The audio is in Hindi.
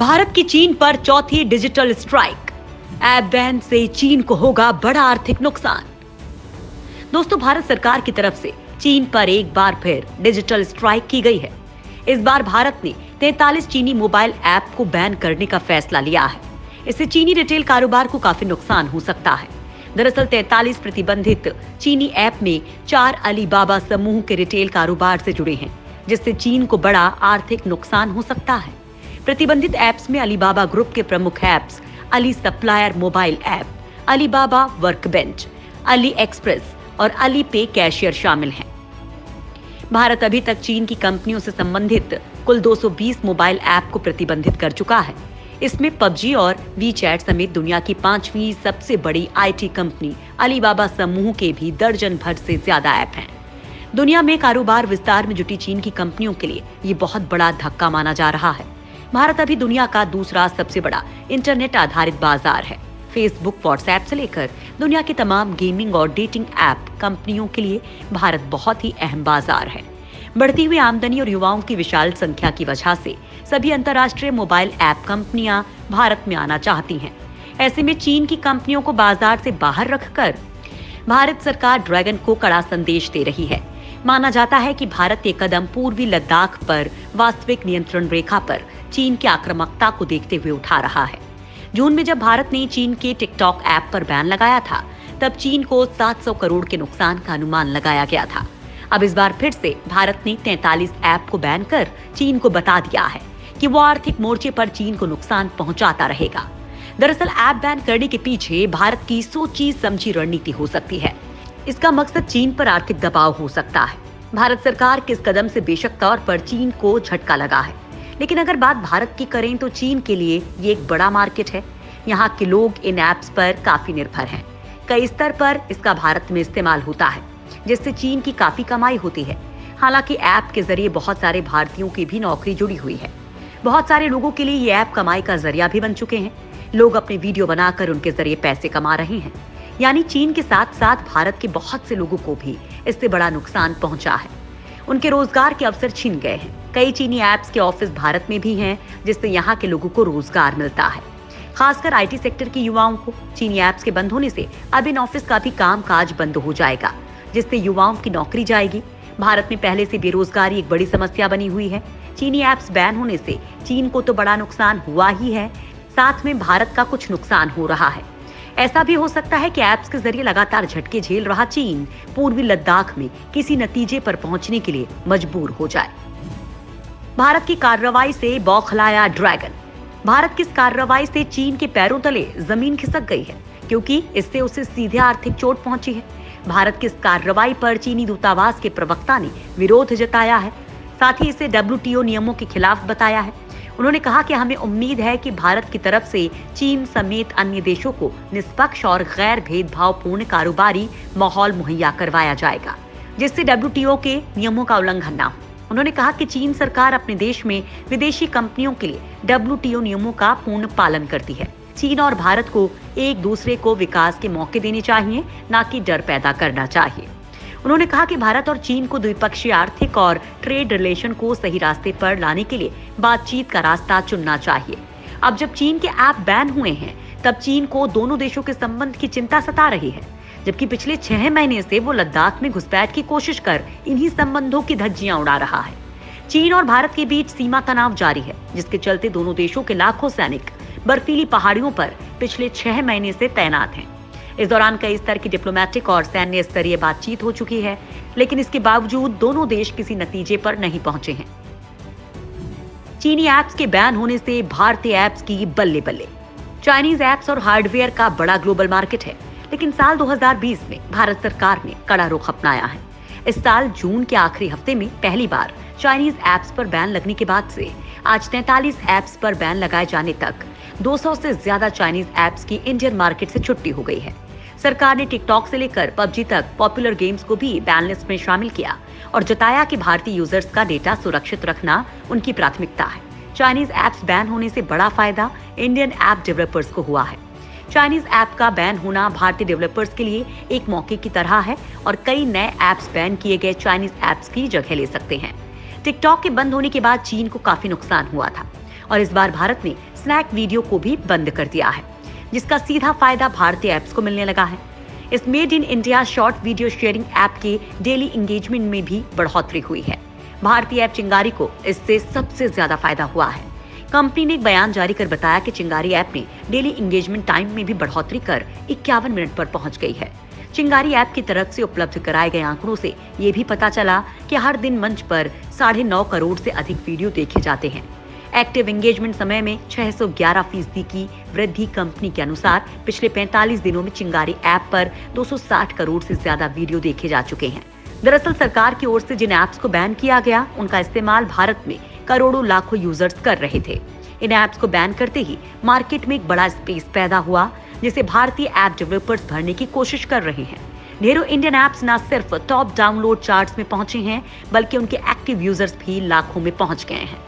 भारत की चीन पर चौथी डिजिटल स्ट्राइक। ऐप बैन से चीन को होगा बड़ा आर्थिक नुकसान। दोस्तों, भारत सरकार की तरफ से चीन पर एक बार फिर डिजिटल स्ट्राइक की गई है। इस बार भारत ने 43 चीनी मोबाइल ऐप को बैन करने का फैसला लिया है। इससे चीनी रिटेल कारोबार को काफी नुकसान हो सकता है। दरअसल 43 प्रतिबंधित चीनी ऐप में 4 अलीबाबा समूह के रिटेल कारोबार से जुड़े हैं, जिससे चीन को बड़ा आर्थिक नुकसान हो सकता है। प्रतिबंधित ऐप्स में अलीबाबा ग्रुप के प्रमुख apps Ali supplier mobile app, Alibaba workbench, Ali express और अली पे कैशियर शामिल हैं। भारत अभी तक चीन की कंपनियों से संबंधित कुल 220 मोबाइल ऐप को प्रतिबंधित कर चुका है। इसमें पबजी और वीचैट समेत दुनिया की 5वीं सबसे बड़ी आईटी कंपनी अलीबाबा समूह के भी दर्जन भर से ज्यादा ऐप हैं। दुनिया में कारोबार विस्तार में जुटी चीन की कंपनियों के लिए ये बहुत बड़ा धक्का माना जा रहा है। भारत अभी दुनिया का दूसरा सबसे बड़ा इंटरनेट आधारित बाजार है। फेसबुक, व्हाट्सएप से लेकर दुनिया की तमाम गेमिंग और डेटिंग ऐप कंपनियों के लिए भारत बहुत ही अहम बाजार है। बढ़ती हुई आमदनी और युवाओं की विशाल संख्या की वजह से सभी अंतर्राष्ट्रीय मोबाइल ऐप कंपनियां भारत में आना चाहती हैं। ऐसे में चीन की कंपनियों को बाजार से बाहर रखकर भारत सरकार ड्रैगन को कड़ा संदेश दे रही है। माना जाता है कि भारत ये कदम पूर्वी लद्दाख पर वास्तविक नियंत्रण रेखा पर चीन की आक्रामकता को देखते हुए उठा रहा है। जून में जब भारत ने चीन के टिकटॉक ऐप पर बैन लगाया था, तब चीन को 700 करोड़ के नुकसान का अनुमान लगाया गया था। अब इस बार फिर से भारत ने 43 ऐप को बैन कर चीन को बता दिया है कि वो आर्थिक मोर्चे पर चीन को नुकसान पहुंचाता रहेगा। दरअसल ऐप बैन करने के पीछे भारत की सोची समझी रणनीति हो सकती है। इसका मकसद चीन पर आर्थिक दबाव हो सकता है। भारत सरकार के इस कदम से बेशक तौर पर चीन को झटका लगा है, लेकिन अगर बात भारत की करें तो चीन के लिए ये एक बड़ा मार्केट है। यहाँ के लोग इन ऐप्स पर काफी निर्भर हैं। कई स्तर पर इसका भारत में इस्तेमाल होता है, जिससे चीन की काफी कमाई होती है। हालांकि ऐप के जरिए बहुत सारे भारतीयों की भी नौकरी जुड़ी हुई है। बहुत सारे लोगों के लिए ये ऐप कमाई का जरिया भी बन चुके हैं। लोग अपने वीडियो बनाकर उनके जरिए पैसे कमा रहे हैं। यानी चीन के साथ साथ भारत के बहुत से लोगों को भी इससे बड़ा नुकसान पहुंचा है। उनके रोजगार के अवसर छिन गए हैं। कई चीनी ऐप्स के ऑफिस भारत में भी हैं, जिससे यहाँ के लोगों को रोजगार मिलता है। खासकर आईटी सेक्टर के युवाओं को चीनी ऐप्स के बंद होने से अब इन ऑफिस का भी कामकाज बंद हो जाएगा, जिससे युवाओं की नौकरी जाएगी। भारत में पहले से बेरोजगारी एक बड़ी समस्या बनी हुई है। चीनी ऐप्स बैन होने से चीन को तो बड़ा नुकसान हुआ ही है, साथ में भारत का कुछ नुकसान हो रहा है। ऐसा भी हो सकता है कि ऐप्स के जरिए लगातार झटके झेल रहा चीन पूर्वी लद्दाख में किसी नतीजे पर पहुंचने के लिए मजबूर हो जाए। भारत की कार्रवाई से बौखलाया ड्रैगन। भारत की इस कार्रवाई से चीन के पैरों तले जमीन खिसक गई है, क्योंकि इससे उसे सीधे आर्थिक चोट पहुंची है। भारत की इस कार्रवाई पर चीनी दूतावास के प्रवक्ता ने विरोध जताया है, साथ ही इसे WTO नियमों के खिलाफ बताया है। उन्होंने कहा कि हमें उम्मीद है कि भारत की तरफ से चीन समेत अन्य देशों को निष्पक्ष और गैर भेदभावपूर्ण कारोबारी माहौल मुहैया करवाया जाएगा, जिससे WTO के नियमों का उल्लंघन न हो। उन्होंने कहा कि चीन सरकार अपने देश में विदेशी कंपनियों के लिए WTO नियमों का पूर्ण पालन करती है। चीन और भारत को एक दूसरे को विकास के मौके देने चाहिए, न कि डर पैदा करना चाहिए। उन्होंने कहा कि भारत और चीन को द्विपक्षीय आर्थिक और ट्रेड रिलेशन को सही रास्ते पर लाने के लिए बातचीत का रास्ता चुनना चाहिए। अब जब चीन के ऐप बैन हुए हैं, तब चीन को दोनों देशों के संबंध की चिंता सता रही है, जबकि पिछले 6 महीने से वो लद्दाख में घुसपैठ की कोशिश कर इन्हीं संबंधों की धज्जियां उड़ा रहा है। चीन और भारत के बीच सीमा तनाव जारी है, जिसके चलते दोनों देशों के लाखों सैनिक बर्फीली पहाड़ियों पर पिछले 6 महीने से तैनात हैं। इस दौरान कई स्तर की डिप्लोमेटिक और सैन्य स्तरीय बातचीत हो चुकी है, लेकिन इसके बावजूद दोनों देश किसी नतीजे पर नहीं पहुंचे हैं। चीनी ऐप्स के बैन होने से भारतीय ऐप्स की बल्ले बल्ले। चाइनीज ऐप्स और हार्डवेयर का बड़ा ग्लोबल मार्केट है, लेकिन साल 2020 में भारत सरकार ने कड़ा रुख अपनाया है। इस साल जून के आखिरी हफ्ते में पहली बार चाइनीज ऐप्स पर बैन लगने के बाद से आज 43 ऐप्स पर बैन लगाए जाने तक 200 से ज्यादा चाइनीज ऐप्स की इंडियन मार्केट से छुट्टी हो गई है। सरकार ने टिकटॉक से लेकर पबजी तक पॉपुलर गेम्स को भी बैन लिस्ट में शामिल किया और जताया कि भारतीय यूजर्स का डेटा सुरक्षित रखना उनकी प्राथमिकता है। चाइनीज ऐप्स बैन होने से बड़ा फायदा इंडियन ऐप डेवलपर्स को हुआ है। चाइनीज ऐप का बैन होना भारतीय डेवलपर्स के लिए एक मौके की तरह है और कई नए ऐप्स बैन किए गए चाइनीज ऐप्स की जगह ले सकते हैं। टिकटॉक के बंद होने के बाद चीन को काफी नुकसान हुआ था और इस बार भारत ने स्नैक वीडियो को भी बंद कर दिया है, जिसका सीधा फायदा भारतीय ऐप्स को मिलने लगा है। इस made in India short video sharing app के डेली एंगेजमेंट में भी बढ़ोतरी हुई है। भारतीय ऐप चिंगारी को इससे सबसे ज्यादा फायदा हुआ है। कंपनी ने एक बयान जारी कर बताया कि चिंगारी ऐप ने डेली एंगेजमेंट टाइम में भी बढ़ोतरी कर 51 मिनट पर पहुंच गई है। चिंगारी ऐप की तरफ से उपलब्ध कराए गए आंकड़ों से ये भी पता चला कि हर दिन मंच पर 9.5 करोड़ से अधिक वीडियो देखे जाते हैं। एक्टिव एंगेजमेंट समय में 611% की वृद्धि। कंपनी के अनुसार पिछले 45 दिनों में चिंगारी ऐप पर 260 करोड़ से ज्यादा वीडियो देखे जा चुके हैं। दरअसल सरकार की ओर से जिन ऐप्स को बैन किया गया, उनका इस्तेमाल भारत में करोड़ों लाखों यूजर्स कर रहे थे। इन ऐप्स को बैन करते ही मार्केट में एक बड़ा स्पेस पैदा हुआ, जिसे भारतीय ऐप डेवलपर्स भरने की कोशिश कर रहे हैं। ढेरों इंडियन ऐप्स न सिर्फ टॉप डाउनलोड चार्ट्स में पहुंचे हैं, बल्कि उनके एक्टिव यूजर्स भी लाखों में पहुंच गए हैं।